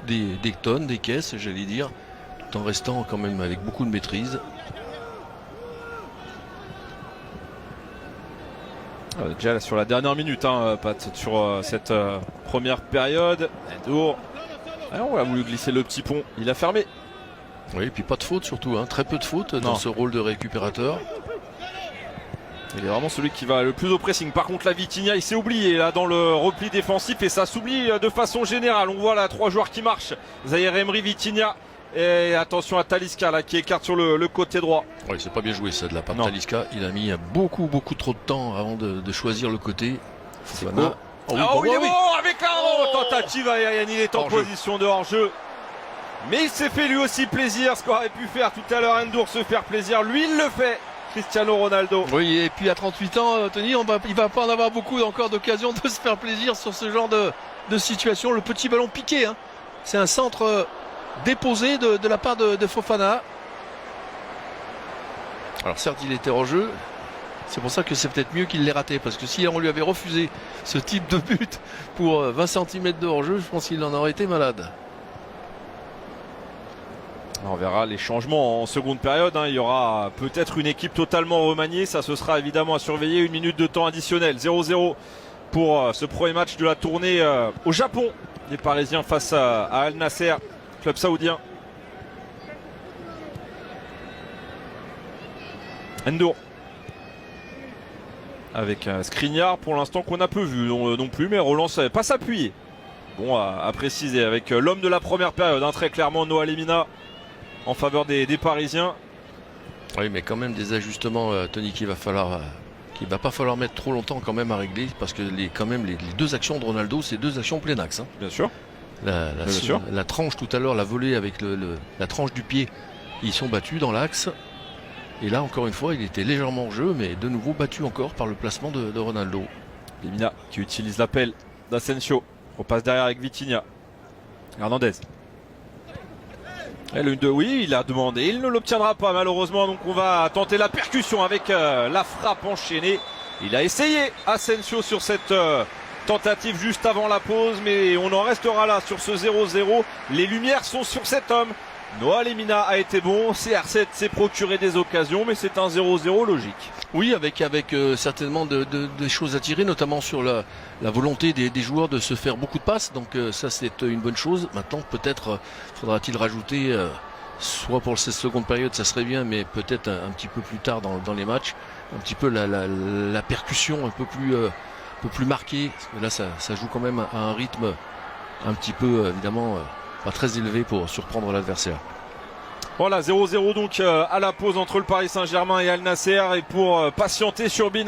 des tonnes, des caisses, j'allais dire, tout en restant quand même avec beaucoup de maîtrise. Déjà là, sur la dernière minute, Pat, sur cette première période. Endur, on a voulu glisser le petit pont, il a fermé. Oui, et puis pas de faute surtout, très peu de fautes dans ce rôle de récupérateur. Il est vraiment celui qui va le plus au pressing. Par contre, la Vitinha, il s'est oublié là dans le repli défensif et ça s'oublie de façon générale. On voit là 3 joueurs qui marchent. Zahir Emery, Vitinha et attention à Talisca là qui écarte sur le côté droit. Oui, c'est pas bien joué ça de la part de Talisca. Il a mis beaucoup trop de temps avant de choisir le côté. Fofana. Il est bon avec la tentative. Il est en position de hors-jeu. Mais il s'est fait lui aussi plaisir. Ce qu'aurait pu faire tout à l'heure Endur, se faire plaisir. Lui, il le fait. Cristiano Ronaldo. Oui, et puis à 38 ans, Tony, il va pas en avoir beaucoup encore d'occasion de se faire plaisir sur ce genre de situation. Le petit ballon piqué, c'est un centre déposé de la part de Fofana. Alors certes, il était hors jeu. C'est pour ça que c'est peut-être mieux qu'il l'ait raté. Parce que si on lui avait refusé ce type de but pour 20 cm de hors jeu, je pense qu'il en aurait été malade. On verra les changements en seconde période. Il y aura peut-être une équipe totalement remaniée. Ça, ce sera évidemment à surveiller. 1 minute de temps additionnel. 0-0 pour ce premier match de la tournée au Japon. Les Parisiens face à Al Nasser, club saoudien. Endur. Avec Skriniar pour l'instant qu'on a peu vu non plus. Mais relance pas s'appuyer. Bon à préciser avec l'homme de la première période. Très clairement Noah Lemina. En faveur des Parisiens. Oui, mais quand même des ajustements, Tony, qu'il va pas falloir mettre trop longtemps quand même à régler, parce que les deux actions de Ronaldo, c'est 2 actions plein axe. Bien sûr. La tranche tout à l'heure, la volée avec la tranche du pied, ils sont battus dans l'axe. Et là, encore une fois, il était légèrement en jeu, mais de nouveau battu encore par le placement de Ronaldo. Lemina qui utilise l'appel d'Asensio. On passe derrière avec Vitinha. Hernandez. Et oui, il a demandé, il ne l'obtiendra pas malheureusement, donc on va tenter la percussion avec la frappe enchaînée. Il a essayé Asensio sur cette tentative juste avant la pause, mais on en restera là sur ce 0-0. Les lumières sont sur cet homme. Noah Lemina a été bon, CR7 s'est procuré des occasions, mais c'est un 0-0 logique. Oui, avec certainement des choses à tirer, notamment sur la volonté des joueurs de se faire beaucoup de passes. Donc ça, c'est une bonne chose. Maintenant, peut-être faudra-t-il rajouter, soit pour cette seconde période, ça serait bien, mais peut-être un petit peu plus tard dans les matchs, un petit peu la percussion un peu plus marquée. Parce que là, ça joue quand même à un rythme un petit peu, évidemment, pas très élevé pour surprendre l'adversaire. Voilà, 0-0 donc à la pause entre le Paris Saint-Germain et Al Nasser. Et pour patienter sur Bin